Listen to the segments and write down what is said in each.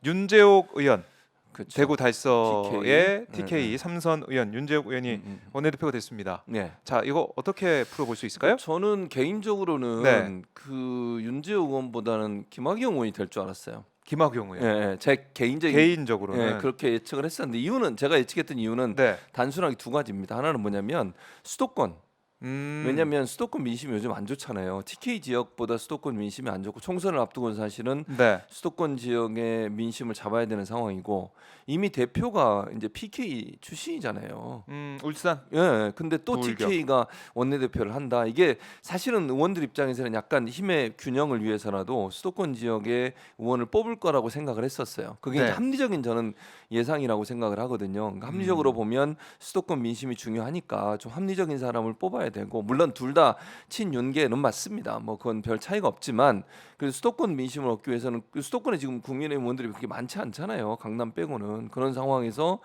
윤재옥 의원 그쵸. 대구 달서의 TK 네. 삼선 의원 윤재옥 의원이 원내대표가 됐습니다. 네. 자, 이거 어떻게 풀어볼 수 있을까요? 저는 개인적으로는 네. 그 윤재욱 의원보다는 김학용 의원이 될 줄 알았어요. 김학용 의원. 예, 제 개인적인 개인적으로는 그렇게 예측을 했었는데 이유는 제가 예측했던 이유는 네. 단순하게 두 가지입니다. 하나는 뭐냐면 수도권. 왜냐하면 수도권 민심이 요즘 안 좋잖아요. TK 지역보다 수도권 민심이 안 좋고 총선을 앞두고는 사실은 네. 수도권 지역의 민심을 잡아야 되는 상황이고 이미 대표가 이제 PK 출신이잖아요. 울산. 예, 근데 또 부울경. TK가 원내대표를 한다. 이게 사실은 의원들 입장에서는 약간 힘의 균형을 위해서라도 수도권 지역의 의원을 뽑을 거라고 생각을 했었어요. 그게 네. 이제 합리적인 저는 예상이라고 생각을 하거든요. 그러니까 합리적으로 보면 수도권 민심이 중요하니까 좀 합리적인 사람을 뽑아야 되고 물론 둘 다 친윤계는 맞습니다. 뭐 그건 별 차이가 없지만 그래서 수도권 민심을 얻기 위해서는 수도권에 지금 국민의힘 의원들이 그렇게 많지 않잖아요. 강남 빼고는 그런 상황에서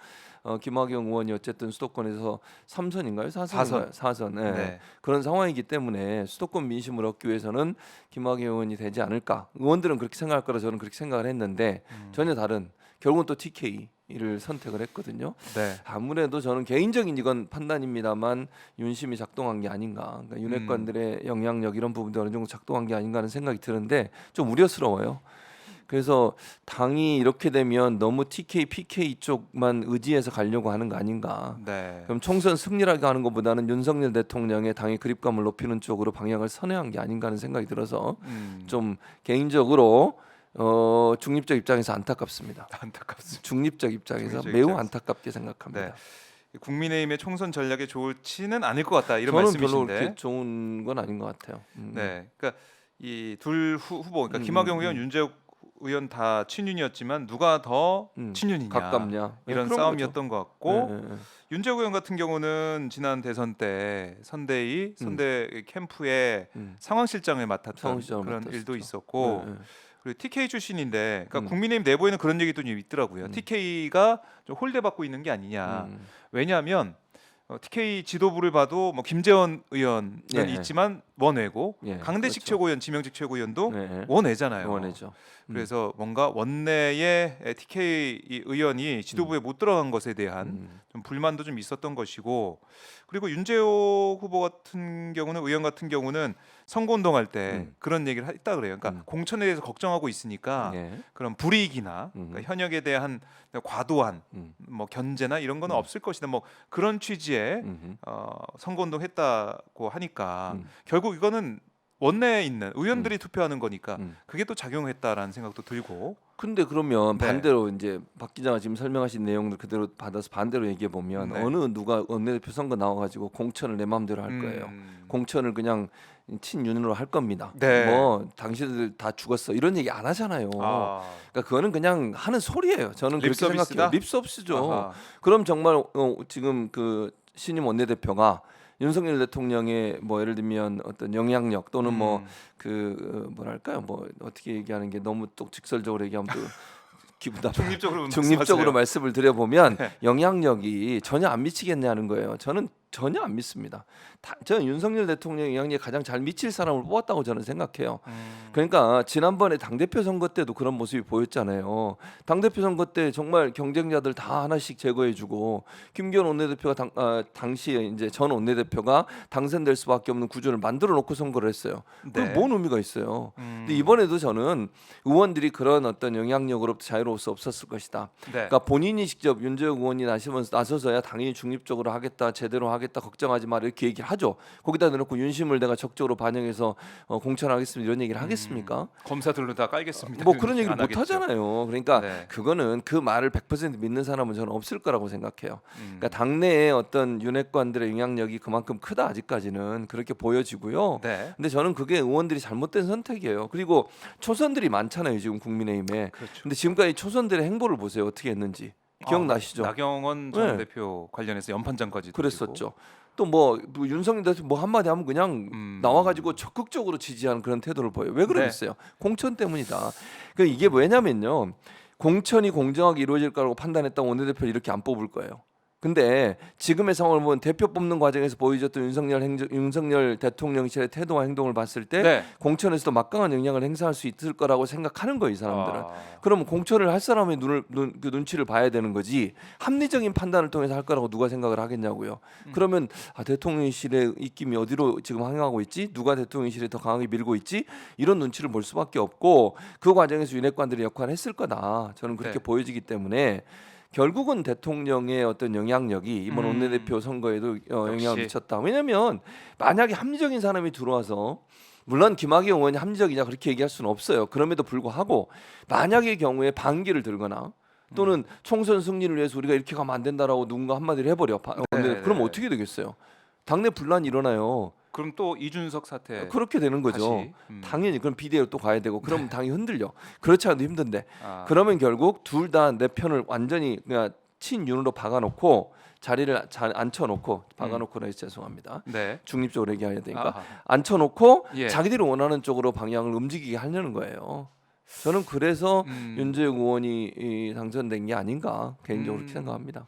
김학용 의원이 어쨌든 수도권에서 3선인가요? 4선인가요? 4선. 네. 네. 그런 상황이기 때문에 수도권 민심을 얻기 위해서는 김학용 의원이 되지 않을까. 의원들은 그렇게 생각할 거라 저는 그렇게 생각을 했는데 전혀 다른 결국은 또 TK를 선택을 했거든요. 네. 아무래도 저는 개인적인 이건 판단입니다만 윤심이 작동한 게 아닌가. 그러니까 윤핵관들의 영향력 이런 부분도 어느 정도 작동한 게 아닌가 하는 생각이 드는데 좀 우려스러워요. 그래서 당이 이렇게 되면 너무 TK, PK 쪽만 의지해서 가려고 하는 거 아닌가. 네. 그럼 총선 승리하게 하는 것보다는 윤석열 대통령의 당의 그립감을 높이는 쪽으로 방향을 선회한 게 아닌가 하는 생각이 들어서 좀 개인적으로 중립적 입장에서 안타깝습니다. 안타깝습니다. 중립적 입장에서 중립적 매우 입장에서. 안타깝게 생각합니다. 네. 국민의힘의 총선 전략에 좋지는 않을 것 같다 이런 저는 별로 말씀이신데. 그렇게 좋은 건 아닌 것 같아요. 네. 그러니까 이 둘 후보, 그러니까 김학용 의원, 윤재욱 의원 다 친윤이었지만 누가 더 친윤이냐 가깝냐 이런 그런 싸움이었던 것 같고 거죠. 윤재욱 의원 같은 경우는 지난 대선 때 선대 캠프의 상황실장을 맡았던 상황실장을 그런 맡았었죠. 일도 있었고 네. 그리고 TK 출신인데 그러니까 국민의힘 내부에는 그런 얘기도 좀 있더라고요. TK가 좀 홀대받고 있는 게 아니냐. 왜냐하면 TK 지도부를 봐도 뭐 김재원 의원은 예. 있지만 원외고 예, 강대식 그렇죠. 최고위원, 지명직 최고위원도 네. 원외잖아요. 원해죠. 그래서 뭔가 원내의 TK 의원이 지도부에 못 들어간 것에 대한 좀 불만도 좀 있었던 것이고 그리고 윤재옥 후보 같은 경우는 의원 같은 경우는 선거운동할 때 그런 얘기를 했다 그래요. 그러니까 공천에 대해서 걱정하고 있으니까 예. 그런 불이익이나 그러니까 현역에 대한 과도한 뭐 견제나 이런 거는 없을 것이다. 뭐 그런 취지의 선거운동 했다고 하니까 결국 이거는 원내에 있는 의원들이 투표하는 거니까 그게 또 작용했다라는 생각도 들고. 근데 그러면 네. 반대로 이제 박 기자가 지금 설명하신 내용들 그대로 받아서 반대로 얘기해 보면 네. 어느 누가 원내대표 선거 나와가지고 공천을 내 마음대로 할 거예요. 공천을 그냥 친윤으로 할 겁니다. 네. 뭐 당신들 다 죽었어 이런 얘기 안 하잖아요. 아, 그러니까 그거는 그냥 하는 소리예요. 저는 그렇게 립서비스다? 생각해요. 립서비스죠. 아하. 그럼 정말 지금 그 신임 원내대표가 윤석열 대통령의 뭐 예를 들면 어떤 영향력 또는 뭐 그 뭐랄까요 뭐 어떻게 얘기하는 게 너무 또 직설적으로 얘기하면 또 기분 나빠. 중립적으로 말씀을 드려보면 네. 영향력이 전혀 안 미치겠냐는 거예요. 저는 전혀 안 믿습니다. 저는 윤석열 대통령 영향력이 가장 잘 미칠 사람을 뽑았다고 저는 생각해요. 그러니까 지난번에 당대표 선거 때도 그런 모습이 보였잖아요. 당대표 선거 때 정말 경쟁자들 다 하나씩 제거해주고 김기현 원내대표가 당시에 이제 전 원내대표가 당선될 수밖에 없는 구조를 만들어 놓고 선거를 했어요. 그게 네. 뭔 의미가 있어요. 근데 이번에도 저는 의원들이 그런 어떤 영향력으로부터 자유로울 수 없었을 것이다. 네. 그러니까 본인이 직접 윤재욱 의원이 나서서야 당연히 중립적으로 하겠다, 제대로 하겠다, 걱정하지 마 이렇게 얘기를 하죠. 거기다 내놓고 윤심을 내가 적극적으로 반영해서 공천하겠습니다 이런 얘기를 하겠습니까? 검사들로 다 깔겠습니다. 뭐 그런 얘기를 안 못 하겠죠. 하잖아요. 그러니까 네. 그거는 그 말을 100% 믿는 사람은 저는 없을 거라고 생각해요. 그러니까 당내에 어떤 윤핵관들의 영향력이 그만큼 크다 아직까지는 그렇게 보여지고요. 네. 근데 저는 그게 의원들이 잘못된 선택이에요. 그리고 초선들이 많잖아요 지금 국민의힘에. 그렇죠. 근데 지금까지 초선들의 행보를 보세요 어떻게 했는지 기억나시죠? 나경원 전 네. 대표 관련해서 연판장까지 그랬었죠. 또 뭐 윤석열 대통령 뭐 한마디 하면 그냥 나와가지고 적극적으로 지지하는 그런 태도를 보여요. 왜 그러겠어요? 공천 때문이다. 그 이게 왜냐면요. 공천이 공정하게 이루어질 거라고 판단했다고 원내대표를 이렇게 안 뽑을 거예요. 근데 지금의 상황을 보면 대표 뽑는 과정에서 보여줬던 윤석열 대통령실의 태도와 행동을 봤을 때 네. 공천에서도 막강한 영향을 행사할 수 있을 거라고 생각하는 거예요, 이 사람들은. 아, 그러면 공천을 할 사람의 그 눈치를 봐야 되는 거지 합리적인 판단을 통해서 할 거라고 누가 생각을 하겠냐고요. 그러면 대통령실의 입김이 어디로 지금 향하고 있지? 누가 대통령실에 더 강하게 밀고 있지? 이런 눈치를 볼 수밖에 없고 그 과정에서 윤핵관들이 역할을 했을 거다. 저는 그렇게 네. 보여지기 때문에 결국은 대통령의 어떤 영향력이 이번 원내대표 선거에도 영향을 역시. 미쳤다. 왜냐하면 만약에 합리적인 사람이 들어와서 물론 김학의 의원이 합리적이냐 그렇게 얘기할 수는 없어요. 그럼에도 불구하고 만약의 경우에 반기를 들거나 또는 총선 승리를 위해서 우리가 이렇게 가면 안 된다라고 누군가 한마디를 해버려. 네, 그럼 네. 어떻게 되겠어요? 당내 분란이 일어나요. 그럼 또 이준석 사태 그렇게 되는 거죠. 다시, 당연히 그럼 비대위로 또 가야 되고 그러면 당이 흔들려. 그렇지 않아도 힘든데. 아, 그러면 결국 둘 다 내 편을 완전히 그냥 친윤으로 박아놓고 자리를 잘 앉혀놓고 박아놓고라 해서 죄송합니다. 네. 중립적으로 얘기해야 되니까 아하. 앉혀놓고 예. 자기들이 원하는 쪽으로 방향을 움직이게 하려는 거예요. 저는 그래서 윤재욱 의원이 당선된 게 아닌가 개인적으로 그렇게 생각합니다.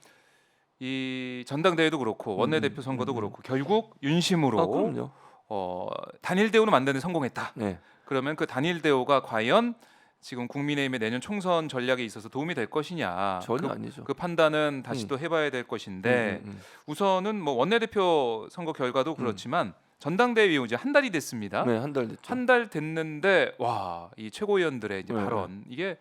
이 전당대회도 그렇고 원내대표 선거도 그렇고 결국 윤심으로 그럼요. 단일 대우로 만드는 데 성공했다. 네. 그러면 그 단일 대우가 과연 지금 국민의힘의 내년 총선 전략에 있어서 도움이 될 것이냐? 전혀 아니죠. 그 판단은 다시 또 해봐야 될 것인데 우선은 뭐 원내대표 선거 결과도 그렇지만 전당대회 이후 이제 한 달이 됐습니다. 네, 한 달 됐죠. 한 달 됐는데 와, 이 최고위원들의 이제 네. 발언 이게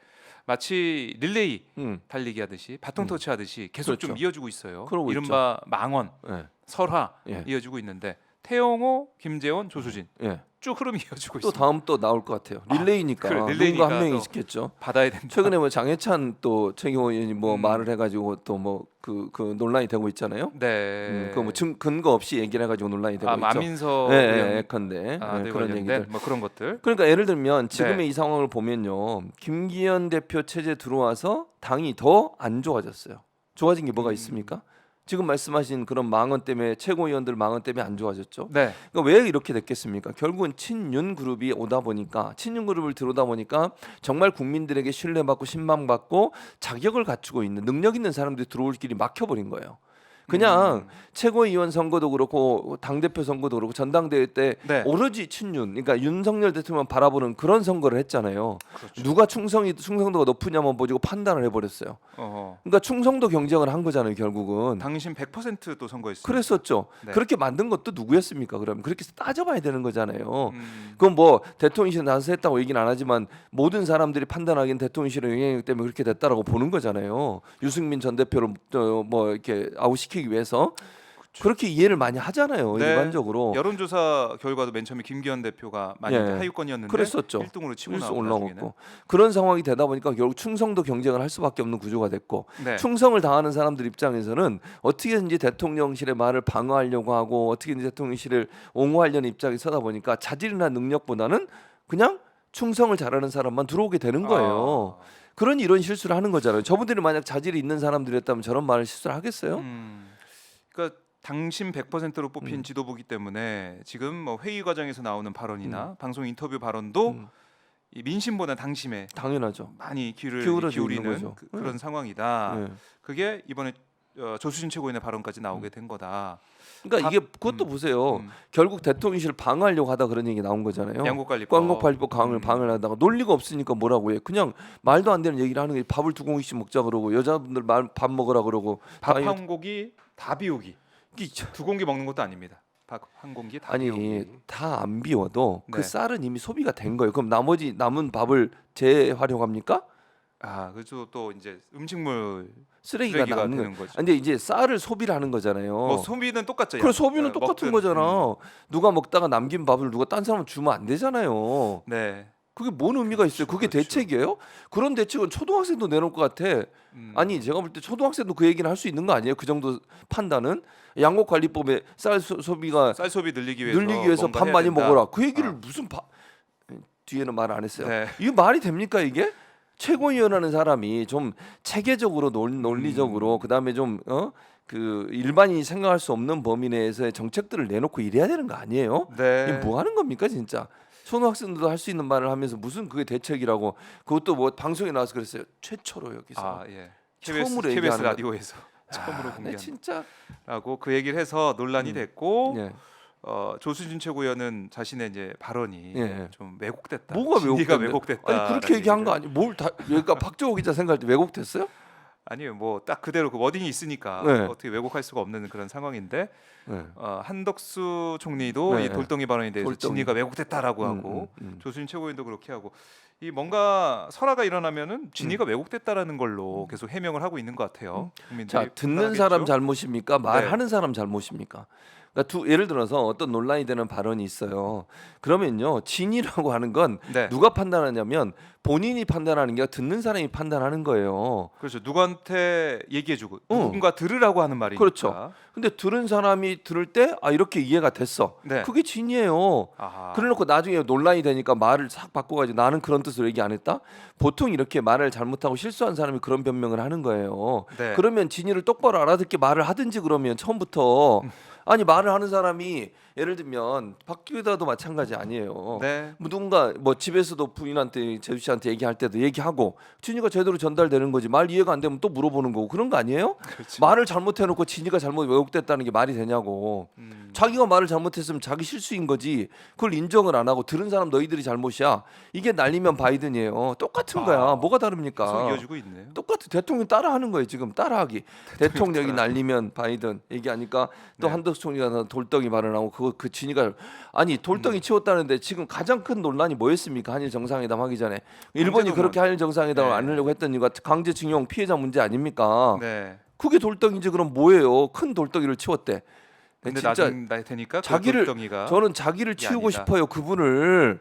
마치 릴레이 음, 달리기 하듯이 바통 터치 하듯이 계속 좀 그렇죠. 이어지고 있어요. 그러고 이른바 망언, 네. 설화 예. 이어지고 있는데 태영호, 김재원, 조수진 예. 쭉 흐름이 이어지고 또 있습니다. 다음 또 나올 것 같아요. 릴레이니까 그래, 릴레이니까 누군가 한 명이 또 있겠죠. 받아야 된다. 최근에 뭐 장해찬 또 최경호 의원이 뭐 말을 해가지고 또 뭐 그 논란이 되고 있잖아요. 네. 그뭐 근거 없이 얘기를 해가지고 논란이 되고 있죠. 안민서 예, 의원 예컨대 네, 그런 관련된 얘기들. 뭐 그런 것들. 그러니까 예를 들면 지금의 네. 이 상황을 보면요, 김기현 대표 체제 들어와서 당이 더 안 좋아졌어요. 좋아진 게 뭐가 있습니까? 지금 말씀하신 그런 망언 때문에 최고위원들 망언 때문에 안 좋아졌죠. 네. 그러니까 왜 이렇게 됐겠습니까? 결국은 친윤 그룹이 오다 보니까 친윤 그룹을 들어오다 보니까 정말 국민들에게 신뢰받고 신망받고 자격을 갖추고 있는 능력 있는 사람들이 들어올 길이 막혀버린 거예요. 그냥 최고위원 선거도 그렇고 당대표 선거도 그렇고 전당대회 때 네. 오로지 친윤, 그러니까 윤석열 대통령만 바라보는 그런 선거를 했잖아요. 그렇죠. 누가 충성도가 높으냐만 보고 판단을 해버렸어요. 어허. 그러니까 충성도 경쟁을 한 거잖아요, 결국은. 당신 100%또 선거했습니다. 그랬었죠. 네. 그렇게 만든 것도 누구였습니까? 그러면 그렇게 따져봐야 되는 거잖아요. 음, 그건 뭐 대통령실에 나서 했다고 얘기는 안 하지만 모든 사람들이 판단하기엔 대통령실의 영향력 때문에 그렇게 됐다라고 보는 거잖아요. 유승민 전 대표를 뭐 이렇게 아웃시키기 위해서 그렇게 이해를 많이 하잖아요. 네. 일반적으로. 여론조사 결과도 맨 처음에 김기현 대표가 많이 예. 하위권이었는데 그랬었죠. 1등으로 치고 일수 나오고 올라오고 나중에는. 그런 상황이 되다 보니까 결국 충성도 경쟁을 할 수밖에 없는 구조가 됐고 네. 충성을 다하는 사람들 입장에서는 어떻게든지 대통령실의 말을 방어하려고 하고 어떻게든지 대통령실을 옹호하려는 입장에 서다 보니까 자질이나 능력보다는 그냥 충성을 잘하는 사람만 들어오게 되는 거예요. 그런 이런 실수를 하는 거잖아요. 저분들이 만약 자질이 있는 사람들이었다면 저런 말을 실수를 하겠어요? 그러니까 당신 100%로 뽑힌 지도부기 때문에 지금 뭐 회의 과정에서 나오는 발언이나 방송 인터뷰 발언도 이 민심보다 당심에 당연하죠. 많이 귀를 기울어져 있는 기울이는 거죠. 그런 상황이다. 네. 그게 이번에 조수진 최고위원의 발언까지 나오게 된 거다. 그러니까 이게 그것도 보세요. 결국 대통령실 방어하려고 하다 그런 얘기 나온 거잖아요. 양곡관리법. 광고관리법 방을 하다가 논리가 없으니까 뭐라고 해. 그냥 말도 안 되는 얘기를 하는 게 밥을 2공기씩 먹자 그러고 여자분들 밥 먹으라 그러고 밥 다 한 고기 다 비우기. 이게 2공기 먹는 것도 아닙니다. 밥 한 공기 다 아니 비우기. 다 안 비워도 네. 그 쌀은 이미 소비가 된 거예요. 그럼 나머지 남은 밥을 재활용합니까? 그래서 또 이제 음식물 쓰레기가 남는 되는 거죠. 근데 이제 쌀을 소비를 하는 거잖아요. 뭐 소비는 똑같죠. 그래 소비는 양. 똑같은 먹든, 거잖아. 누가 먹다가 남긴 밥을 누가 딴 사람 주면 안 되잖아요. 네. 그게 뭔 의미가 있어요? 그게 그렇죠. 대책이에요? 그런 대책은 초등학생도 내놓을 것 같아. 아니 제가 볼 때 초등학생도 그 얘기는 할 수 있는 거 아니에요? 그 정도 판단은 양곡관리법에 쌀 소비가 쌀 소비 늘리기 위해서 뭔가 밥 해야 많이 된다. 먹어라. 그 얘기를 무슨 뒤에는 말 안 했어요. 네. 이게 말이 됩니까 이게? 최고위원하는 사람이 좀 체계적으로 논리적으로 그다음에 좀 그 일반인이 생각할 수 없는 범위 내에서의 정책들을 내놓고 이래야 되는 거 아니에요? 네. 이게 뭐 하는 겁니까 진짜? 초등학생들도 할 수 있는 말을 하면서 무슨 그게 대책이라고 그것도 뭐 방송에 나와서 그랬어요. 최초로 여기서 예. 처음으로 KBS 얘기하는 라디오에서. 처음으로 네, 공개한다라고 진짜. 그 얘기를 해서 논란이 됐고 예. 조수진 최고위원은 자신의 이제 발언이 예. 좀 왜곡됐다. 뭐가 진위가 왜곡됐냐? 왜곡됐다. 아니 그렇게 얘기한 거 아니? 뭘 다 그러니까 박정호 기자 생각할 때 왜곡됐어요? 아니요, 뭐 딱 그대로 그 워딩이 있으니까 네. 어떻게 왜곡할 수가 없는 그런 상황인데 네. 한덕수 총리도 네, 이 네. 돌덩이 발언에 대해서 돌덩이. 진위가 왜곡됐다라고 하고 조수진 최고위원도 그렇게 하고 이 뭔가 설화가 일어나면은 진위가 왜곡됐다라는 걸로 계속 해명을 하고 있는 것 같아요. 국민들이 자, 듣는 판단하겠죠? 사람 잘못입니까? 네. 말하는 사람 잘못입니까? 그러니까 예를 들어서 어떤 논란이 되는 발언이 있어요. 그러면요, 진위라고 하는 건 네. 누가 판단하냐면 본인이 판단하는 게 아니라 듣는 사람이 판단하는 거예요. 그렇죠. 누구한테 얘기해주고 누군가 들으라고 하는 말이니까. 그렇죠. 근데 들은 사람이 들을 때 이렇게 이해가 됐어. 네. 그게 진위예요. 아하. 그래놓고 나중에 논란이 되니까 말을 싹 바꿔가지고 나는 그런 뜻으로 얘기 안 했다. 보통 이렇게 말을 잘못하고 실수한 사람이 그런 변명을 하는 거예요. 네. 그러면 진위를 똑바로 알아듣게 말을 하든지 그러면 처음부터 아니 말을 하는 사람이 예를 들면 박기다도 마찬가지 아니에요. 네. 뭐 누군가 뭐 집에서도 부인한테 제주 씨한테 얘기할 때도 얘기하고 진위가 제대로 전달되는 거지 말 이해가 안 되면 또 물어보는 거고 그런 거 아니에요? 그렇죠. 말을 잘못해놓고 진위가 잘못 왜곡됐다는 게 말이 되냐고. 자기가 말을 잘못했으면 자기 실수인 거지 그걸 인정을 안 하고 들은 사람 너희들이 잘못이야. 이게 날리면 바이든이에요. 똑같은 거야. 뭐가 다릅니까? 계속 이어지고 있네요. 똑같아. 대통령 따라하는 거예요. 지금 따라하기. 대통령이 날리면 바이든 얘기하니까 또 네. 한덕수 총리가 돌덩이 발언하고 그 진위가 아니 돌덩이 치웠다는데 지금 가장 큰 논란이 뭐였습니까? 한일 정상회담 하기 전에 일본이 강제동원. 그렇게 한일 정상회담을 네. 안 하려고 했던 이유가 강제징용 피해자 문제 아닙니까? 네. 그게 돌덩이지 그럼 뭐예요? 큰 돌덩이를 치웠대. 근데 진짜 나중 나이 되니까 자기를 돌덩이가 저는 자기를 이게 치우고 아니다. 싶어요. 그분을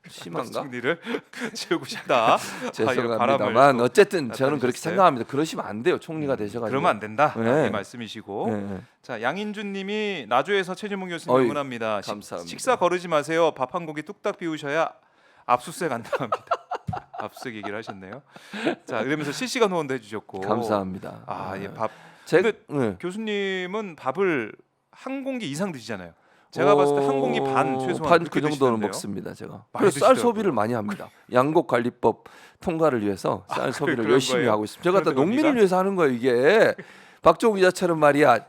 심한가? 총리를 치우고 싶다. 죄송합니다만 어쨌든 저는 그렇게 나타내셨어요? 생각합니다. 그러시면 안 돼요. 총리가 되셔가지고. 그러면 안 된다. 네. 이 말씀이시고. 네. 자, 양인준님이 나주에서 최진봉 교수님 어이, 응원합니다. 감사합니다. 식사 거르지 마세요. 밥 한 공기 뚝딱 비우셔야 압수수색 안 당합니다. 압수수색 얘기를 하셨네요. 자, 이러면서 실시간 후원도 해주셨고. 감사합니다. 아, 예, 밥. 제가 근데 교수님은 밥을 한 공기 이상 드시잖아요. 제가 봤을 때 한 공기 반 최소한 그 그렇게 정도는 드시던데요? 먹습니다. 제가. 많이 그래서 쌀 드시더라고요. 소비를 많이 합니다. 양곡 관리법 통과를 위해서 쌀 소비를 그런 열심히 거예요? 하고 있습니다. 제가 다 그런데 농민을 거기가? 위해서 하는 거예요. 이게 박정우 기자처럼 말이야.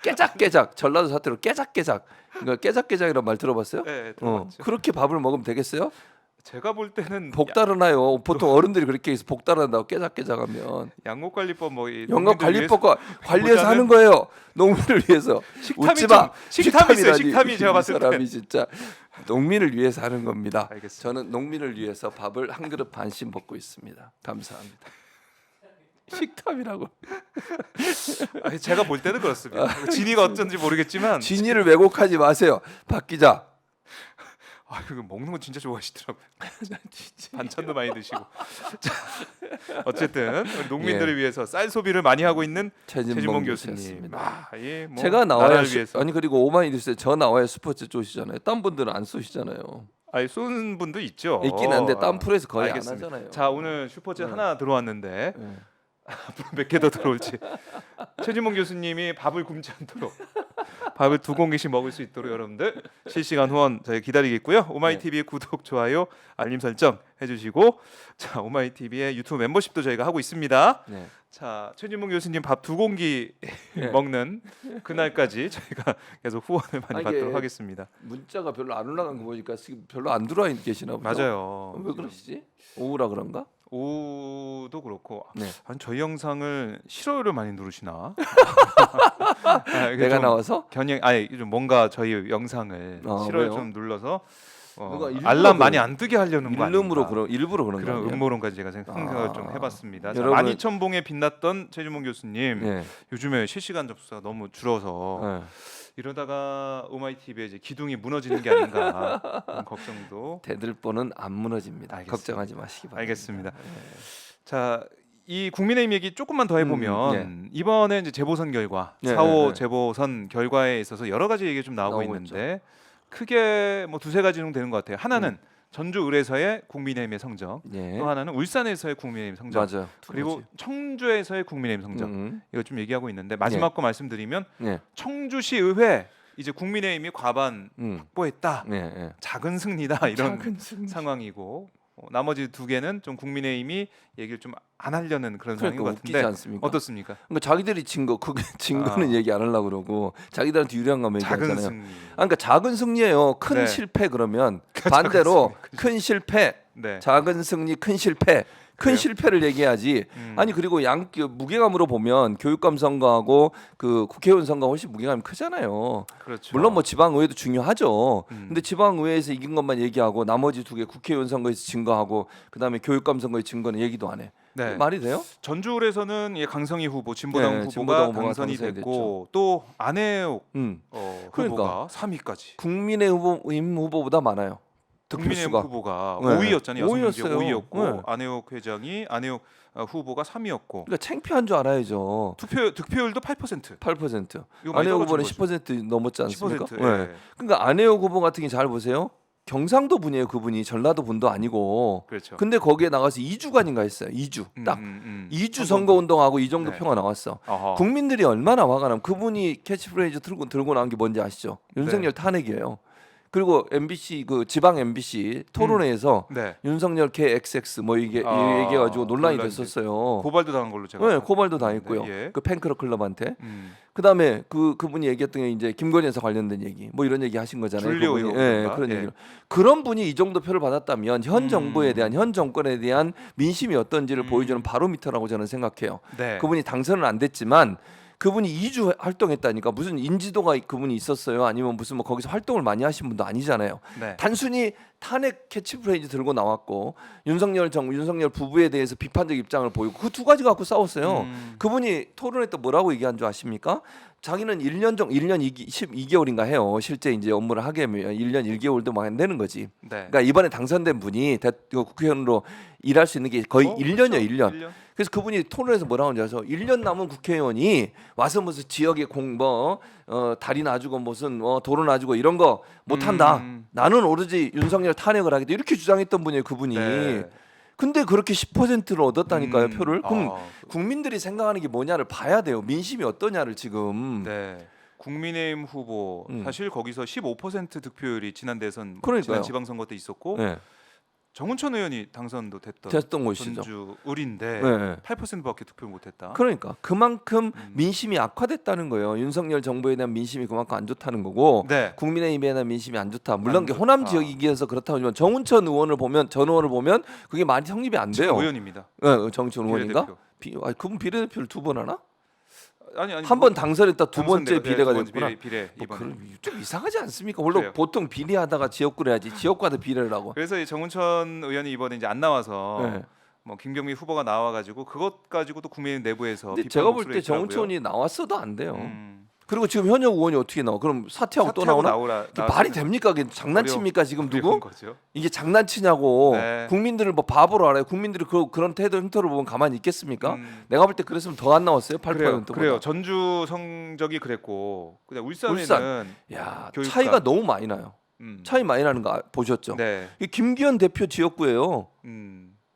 깨작깨작 전라도 사투리로 깨작깨작. 그러니까 깨작깨작이라는 말 들어봤어요? 네, 들어봤죠. 그렇게 밥을 먹으면 되겠어요? 제가 볼 때는 복달아나요. 보통 어른들이 그렇게 해서 복달아나고 깨작깨작하면 양곡관리법 뭐 영업 관리법과 관리해서 보다는 하는 거예요. 농민을 위해서. 식탐이 웃지 마. 식탐이 있어요. 식탐이라니. 식탐이 제가 봤을 이 때. 사람이 진짜 농민을 위해서 하는 겁니다. 알겠습니다. 저는 농민을 위해서 밥을 한 그릇 반씩 먹고 있습니다. 감사합니다. 식탐이라고. 아니, 제가 볼 때는 그렇습니다. 진이가 어쩐지 모르겠지만 진위를 왜곡하지 마세요. 박 기자. 아, 이거 먹는 거 진짜 좋아하시더라고요. 반찬도 많이 드시고. 자, 어쨌든 농민들을 위해서 쌀 소비를 많이 하고 있는 최진봉 교수님. 교수였습니다. 예, 뭐 제가 나와야 나라를 위해서. 아니 그리고 오마이뉴스에 저 나와야 스포츠 쪼시잖아요. 딴 분들은 안 쏘시잖아요. 아니 쏘는 분도 있죠. 있긴 한데 딴 프로에서 거의 알겠습니다. 안 하잖아요. 자, 오늘 슈퍼챗 하나 들어왔는데 네. 앞으로 몇 개 더 들어올지. 최진봉 교수님이 밥을 굶지 않도록 밥을 2공기씩 먹을 수 있도록 여러분들 실시간 후원 저희 기다리겠고요. 오마이TV 구독, 좋아요, 알림 설정 해주시고 자 오마이TV의 유튜브 멤버십도 저희가 하고 있습니다. 네. 자 최진봉 교수님 밥 2공기 네. 먹는 그날까지 저희가 계속 후원을 많이 이게 받도록 하겠습니다. 문자가 별로 안 올라간 거 보니까 지금 별로 안 들어와 계시나 보죠. 맞아요. 왜 그러시지? 오후라 그런가? 오도 그렇고 네. 아니, 저희 영상을 싫어요를 많이 누르시나? 이게 내가 좀 나와서 겨냥 아니 좀 뭔가 저희 영상을 싫어요 왜요? 좀 눌러서 누가 일부러 알람 많이 안 뜨게 하려는 거 일름으로 아닌가? 일부러 그런 그런 거예요. 음모론까지 제가 생각을 좀 해봤습니다. 자, 여러분- 12,000봉에 빛났던 최진봉 교수님 네. 요즘에 실시간 접수가 너무 줄어서 네. 이러다가 오마이TV의 이제 기둥이 무너지는 게 아닌가 그런 걱정도 대들보는 안 무너집니다. 알겠습니다. 걱정하지 마시기 바랍니다. 알겠습니다. 자, 이 국민의힘 얘기 조금만 더 해보면 이번에 이제 재보선 결과 네, 4호 네. 재보선 결과에 있어서 여러 가지 얘기가 좀 나오고 나오고 있는데 크게 뭐 2-3가지 정도 되는 것 같아요. 하나는 전주 을에서의 국민의힘의 성적, 네. 또 하나는 울산에서의 국민의힘 성적, 맞아요. 그리고 청주에서의 국민의힘 성적 이거 좀 얘기하고 있는데 마지막 거 말씀드리면 네. 청주시 의회 이제 국민의힘이 과반 확보했다. 네. 네. 작은 승리다 이런 작은 승리. 상황이고 나머지 두 개는 좀 국민의힘이 얘기를 좀 안 하려는 그런 상황인 그러니까 것 웃기지 같은데 않습니까? 어떻습니까? 그러니까 자기들이 진 거 그게 진 거는 얘기 안 하려고 그러고 자기들한테 유리한 것만 작은 얘기하잖아요. 승리. 그러니까 작은 승리예요. 큰 네. 실패 그러면 반대로 승리, 큰 실패, 네. 작은 승리, 큰 실패. 큰 그래요? 실패를 얘기하지. 아니 그리고 무게감으로 보면 교육감 선거하고 그 국회의원 선거 훨씬 무게감이 크잖아요. 그렇죠. 물론 뭐 지방의회도 중요하죠. 음. 근데 지방의회에서 이긴 것만 얘기하고 나머지 두 개 국회의원 선거에서 진 거하고 그다음에 교육감 선거에 진 거는 얘기도 안 해. 네. 말이 돼요? 전주에서는 강성희 후보, 진보당 네, 후보가 진보당 후보가 당선이 당선이 됐고 또 안혜욱 그러니까. 후보가 3위까지. 국민의힘 후보보다 많아요. 국민의힘 득표수가. 후보가 네. 5위였잖아요. 5위였어요. 5위였고 네. 안혜욱 후보가 3위였고 그러니까 창피한 줄 알아야죠. 득표율도 8%. 8%. 이거 많이 안혜욱 떨어진 후보는 거죠. 10% 넘었지 않습니까? 10%. 네. 예. 그러니까 안혜욱 후보 같은 게 잘 보세요. 경상도 분이에요. 그분이 전라도 분도 아니고. 그렇죠. 근데 거기에 나가서 2주간인가 했어요. 2주 딱. 2주 선거 운동하고 이 정도 네. 표가 나왔어. 어허. 국민들이 얼마나 화가 나면 그분이 캐치프레이즈 들고 나온 게 뭔지 아시죠? 윤석열 탄핵이에요. 그리고 MBC 그 지방 MBC 토론회에서 네. 윤석열 KXX 뭐 이게 얘기해가지고 논란이 됐었어요. 고발도 당한 걸로 제가. 네, 고발도 당했고요. 예. 그 팬클럽 클럽한테. 그다음에 그분이 얘기했던 게 이제 김건희 여사 관련된 얘기, 뭐 이런 얘기 하신 거잖아요. 줄리오 그분이. 의혹인가? 그런 예. 얘기를. 그런 분이 이 정도 표를 받았다면 현 정부에 대한 현 정권에 대한 민심이 어떤지를 보여주는 바로미터라고 저는 생각해요. 네. 그분이 당선은 안 됐지만. 그분이 2주 활동했다니까 무슨 인지도가 그분이 있었어요? 아니면 무슨 뭐 거기서 활동을 많이 하신 분도 아니잖아요. 네. 단순히 탄핵 캐치프레이즈 들고 나왔고 윤석열 부부에 대해서 비판적 입장을 보이고 그 두 가지 갖고 싸웠어요. 그분이 토론회 때 뭐라고 얘기한 줄 아십니까? 자기는 1년 12개월인가 해요. 실제 이제 업무를 하게 하면 1년 1개월도 막 안 되는 거지. 네. 그러니까 이번에 당선된 분이 국회의원으로 일할 수 있는 게 거의 1년이요, 그렇죠. 1년. 그래서 그분이 토론에서 뭐라고 하는지 아세요? 1년 남은 국회의원이 와서 무슨 지역에 다리 놔주고 무슨 도로 놔주고 이런 거 못한다. 나는 오로지 윤석열 탄핵을 하겠다. 이렇게 주장했던 분이에요, 그분이. 네. 근데 그렇게 10%를 얻었다니까요, 표를. 그럼 아. 국민들이 생각하는 게 뭐냐를 봐야 돼요. 민심이 어떠냐를 지금. 네. 국민의힘 후보 사실 거기서 15% 득표율이 지난 대선 그러니까요. 지난 지방선거 때 있었고 네. 정운천 의원이 당선도 됐던 것이죠. 전주 을인데 네. 8%밖에 득표를 못했다. 그러니까 그만큼 민심이 악화됐다는 거예요. 윤석열 정부에 대한 민심이 그만큼 안 좋다는 거고 네. 국민의힘에 대한 민심이 안 좋다. 물론 안 좋다. 호남 지역이기에서 그렇다고 하지만 정운천 의원을 보면 전 의원을 보면 그게 말이 성립이 안 돼요. 의원입니다. 네, 정운천 의원인가? 비례대표. 그분 비례대표를 2번 하나? 아니 한 번 당선했다 두 번째 비례가 두 번째 됐구나. 비례 뭐 이번. 그럼 좀 이상하지 않습니까? 원래 그래요. 보통 비례하다가 지역구를 해야지 지역구한테 비례를 하고. 그래서 이 정운천 의원이 이번에 이제 안 나와서 네. 뭐 김경미 후보가 나와가지고 그것 가지고도 국민의힘 내부에서 근데 비판 제가 볼 목소리가 때 정운천이 나왔어도 안 돼요. 있더라고요. 그리고 지금 현역 의원이 어떻게 나와? 그럼 사퇴하고 또 나오나? 이게 말이 됩니까? 이게 장난칩니까 지금 누구? 거죠. 이게 장난치냐고. 네. 국민들을 뭐 바보로 알아요. 국민들이 그런 태도 행태를 보면 가만히 있겠습니까? 내가 볼 때 그랬으면 더 안 나왔어요. 8%보다. 그래요. 전주 성적이 그랬고 그냥 울산에는 울산. 야 교육감. 차이가 너무 많이 나요. 음. 차이 많이 나는 거 보셨죠? 네. 이 김기현 대표 지역구예요.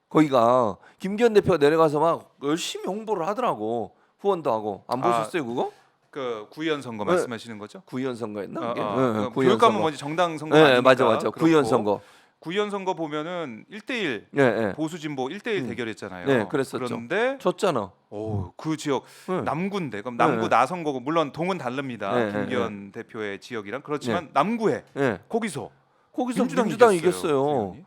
거기가 김기현 대표가 내려가서 막 열심히 홍보를 하더라고. 후원도 하고 안 보셨어요 그거? 그 구의원 선거 네. 말씀하시는 거죠? 구의원 선거였나? 그게? 그 구의원 교육감은 선거. 먼저 정당 선거 네, 아니니까 맞아. 구의원 선거. 구의원 선거 보면은 1대1 네. 보수 진보 1대1 대결했잖아요. 네, 그랬었죠. 그런데 졌잖아. 그 지역 네. 남구인데 그럼 남구 네. 나선거고 물론 동은 다릅니다. 네, 김기현 대표의 지역이랑 그렇지만 남구에 네. 거기서 민주당이 이겼어요. 이겼어요. 의원이.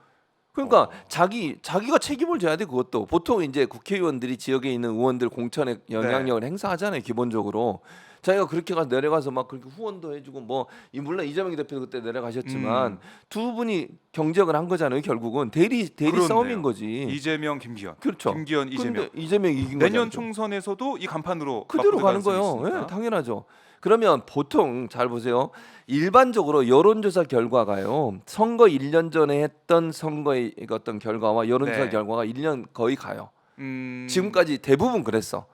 그러니까 자기가 책임을 져야 돼 그것도. 보통 이제 국회의원들이 지역에 있는 의원들 공천에 영향력을 행사하잖아요 기본적으로. 자기가 그렇게 가서 내려가서 막 그렇게 후원도 해주고 뭐 물론 이재명 대표도 그때 내려가셨지만 두 분이 경쟁을 한 거잖아요 결국은 대리 그렇네요. 싸움인 거지. 이재명, 김기현. 그렇죠. 김기현, 이재명. 근데 이재명이 이긴 내년 거잖아요. 총선에서도 이 간판으로 그대로 바꿀 가는 가능성이 거예요. 있으니까. 예, 당연하죠. 그러면 보통 잘 보세요. 일반적으로 여론조사 결과가요. 선거 1년 전에 했던 선거의 어떤 결과와 여론조사 네. 결과가 1년 거의 가요. 음, 지금까지 대부분 그랬어.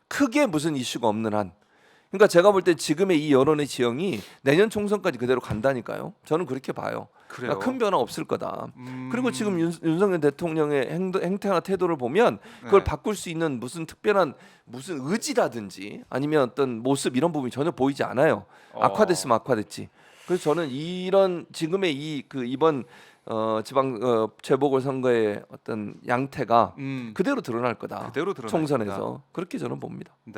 크게 무슨 이슈가 없는 한. 그러니까 제가 볼 때 지금의 이 여론의 지형이 내년 총선까지 그대로 간다니까요. 저는 그렇게 봐요. 그래요. 그러니까 큰 변화 없을 거다. 그리고 지금 윤석열 대통령의 행태나 태도를 보면 그걸 네. 바꿀 수 있는 무슨 특별한 무슨 의지라든지 아니면 어떤 모습 이런 부분이 전혀 보이지 않아요. 악화됐으면 악화됐지. 그래서 저는 이런 지금의 이번 지방 재보궐 선거의 어떤 양태가 음, 그대로 드러날 거다. 그대로 드러날 총선에서 거다. 그렇게 저는 봅니다.